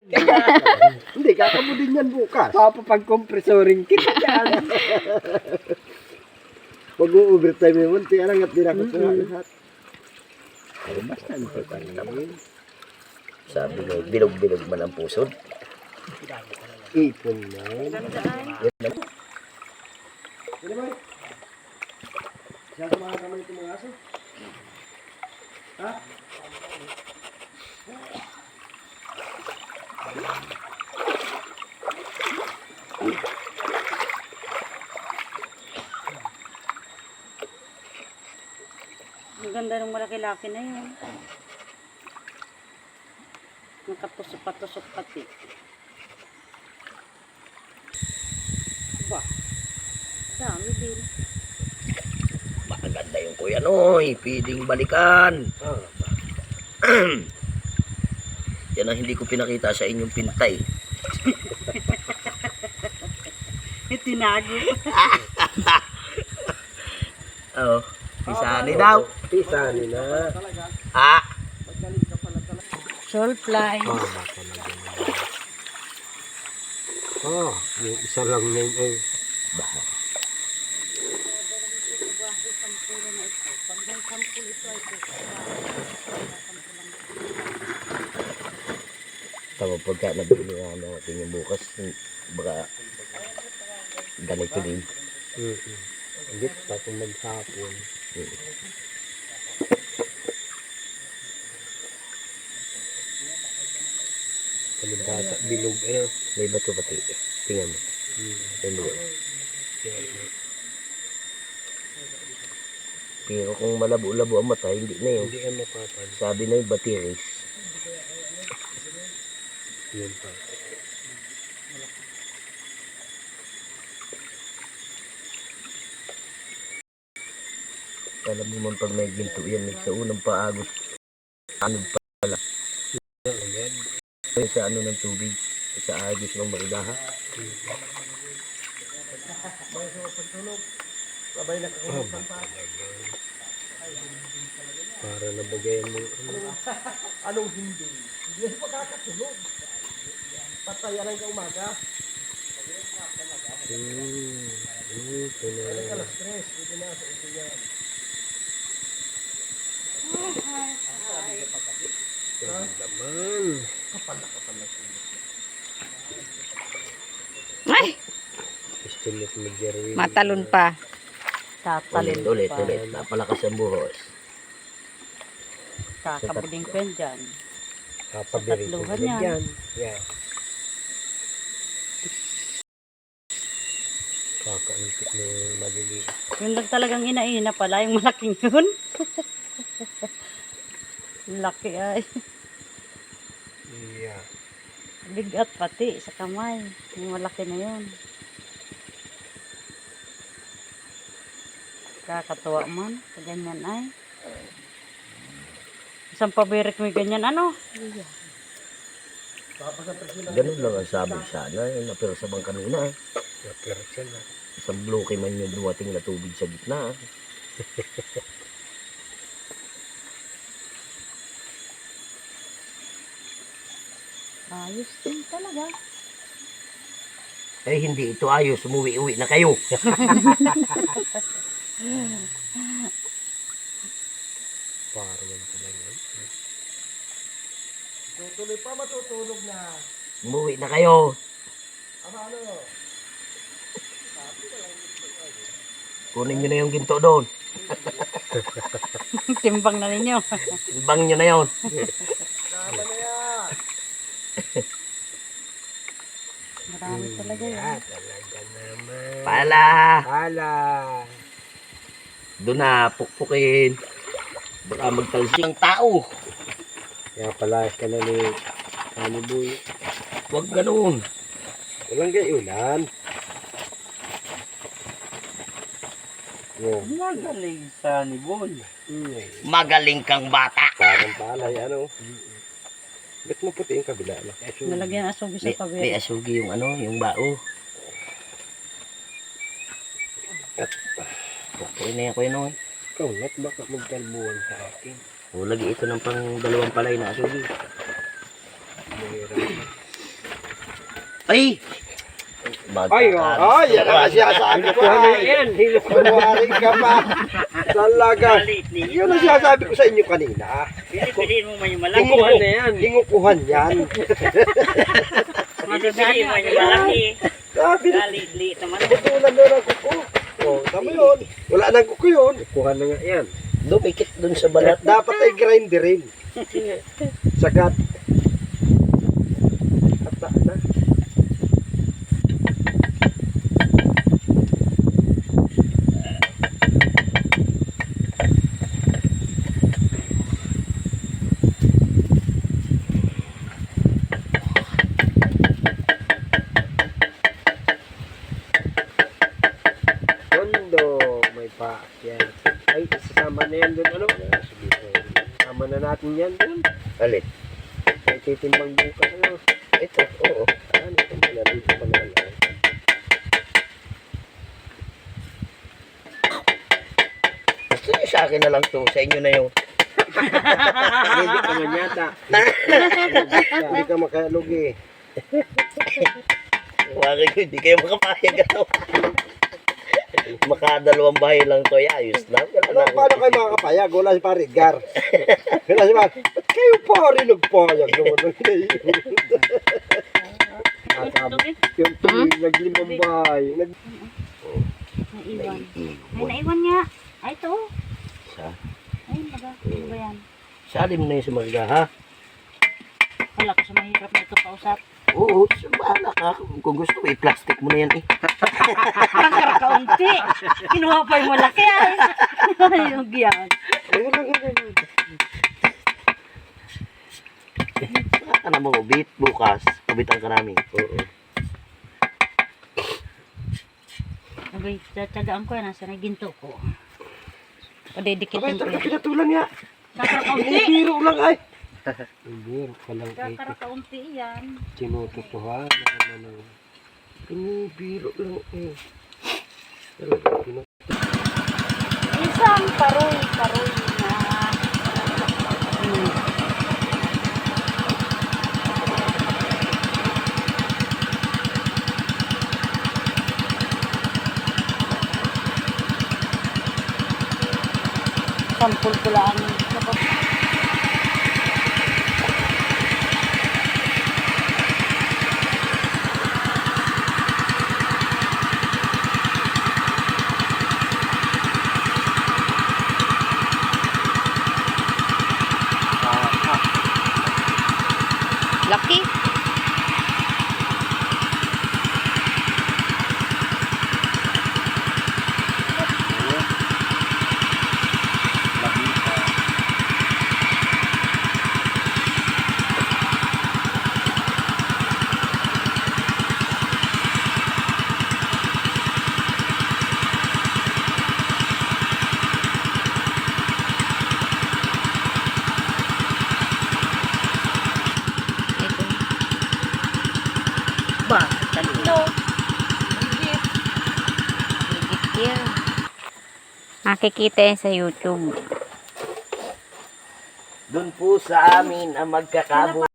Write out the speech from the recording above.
Hindi, kakabo din yan bukas. Papapag-compressoring kita dyan. Mag-overtime yun. Tiyan at dinakot ko nga lahat. Pero basta importante naman. Sabi mo, bilog-bilog man ang pusod. Ipon na. Yan naman. Ano ba? Siya sa mga kamay itong mga aso? Ha? Ang ganda ng malaki-laki na yun. Nakatusok-patusok pati. Ba? Dami din. Maganda yung kuya noy. Pwedeng balikan. Yan ang hindi ko pinakita sa inyong pintay. Tinago. Oh, pisani daw. Pisani na. Ha? Soulfly. Baka na ganun. Oh, yung isa lang na yun eh. Tama pagka nabili nga natin yung bukas, baka ganito din. Hindi, tapos maghapon. Kalibasa, bilog, ano? May bato pati. Tingnan mo. Yung buwan. Pero kung malabo-labo ang mata, hindi na yun. Hindi yan mapapan. Sabi na yung batiris. Yun pa. Alam mo man pag may ginto yan, sa unang paagos, ano pala, Ayan. sa ano ng tubig, sa agos ng maridaha. Para nabagayan mo. Anong hindi? Hindi pa kakatulog. Patayan ka umaga. Ito na. Alas 3, dito na sa ito yan. Naman. Ay! Estimate mo, Jerwin. Matalon pa. Tatalon Ulit, pa. ulit. Napalakas ang buhos. Kakabuding ko yan dyan. Kapabiri ko Tatluhan ulit yan. yan. Yeah. Kakaantik mo maliliit. Yung lang talagang inaina pala, yung malaking yun. Laki ay. Yeah. Bigat pati sa kamay. Yung malaki na yun. Kakatuwa man. Ganyan ay. Isang pabirik mo ganyan. Ano? Ganun lang ang sabi sana. Pero sa bang kanina. Napirat siya na. Isang bloke man yung dumating na tubig sa gitna. Ayos din talaga. Eh hindi ito ayos. Umuwi-uwi na kayo. Para man pala yun. Tutuloy pa, matutulog na. Umuwi na kayo. Ano? Kunin nyo na yung ginto doon. Timbang na ninyo. Ibang nyo na yun. Tama na yan. Marami talaga yan. Yeah, talaga naman. Pala. Pala. Doon na pukpukin. Baka magtalsik ang tao. Kaya palayas ka na ni Boy. Huwag ganun. Walang gayunan. Oh. Magaling sa ni Boy. Magaling kang bata. Parang palay, ano? Ba't mo puti yung kabila? No? Nalagyan asugi sa May pabirik. asugi yung ano, yung bao. Pukpukin na yan ko yun. Ikaw, not baka magkalbuhan sa akin. O, lagi ito ng pang dalawang palay na asugi. Mahirap. Ay! Ay, yan ang sinasabi ko. Ay, kunwari ka pa. Talaga. Yun ang sinasabi ko sa inyo kanina. Piliin mo man yung malaki. Hingukuhan na yan. Hingukuhan yan. Piliin mo yung malaki. Sabi na. Liit naman. Putulan doon ang kuko. O, tama yun. Wala nang kuko yun. Kukuhan na nga yan. Dumikit dun sa balat. Dapat ay grinderin. Sagat. Ata na. Tondo, may paakyat. Ay, sasama na yan dun, ano? Sama na natin yan dun. Alit. May titimbang bukas, ano? Ito, oo. Ano ito muna, dito pa naman. Gusto niyo sa akin na lang to. Sa inyo na yung... Hindi ka man yata. Hindi ka makalog eh. Huwagin ko, hindi kayo makapayag ano. Makadalawang bahay lang to. Ayos lang. Ano, paano kayo makakapayag? Wala si Pare Edgar. Wala si Pare. Ba't kayo pare nagpayag naman ng kayo? Yung tuwing naglimang bahay. Naiwan. Ay, naiwan nga. Ay, ito. Sa? Ay, ano ba yan? Salim na yung sumaga, ha? Wala ko sa mahirap na ito kausap. Oo, bahala ka. Kung gusto mo, i-plastic mo na yan eh. Kakara kaunti. Kinuha pa yung malaki ay. Yung giyan. Saka na mo, bit bukas. Pabitan ka namin. Oo. Abay, tatagaan ko yan. Nasa na ginto ko. Padidikitin Abay, ko talaga yan. pinatulan niya. Kakara kaunti. Binibiro lang ay. Binibiro ka lang ay. Kakara kaunti yan. Tinututuhan. Binibiro lang eh. Talaga, Isang paroy na sampul ko lang. Laki. Ba, tatlo. Higit. Higit yan. Nakikita yan sa YouTube. Doon po sa amin ang magkakabo.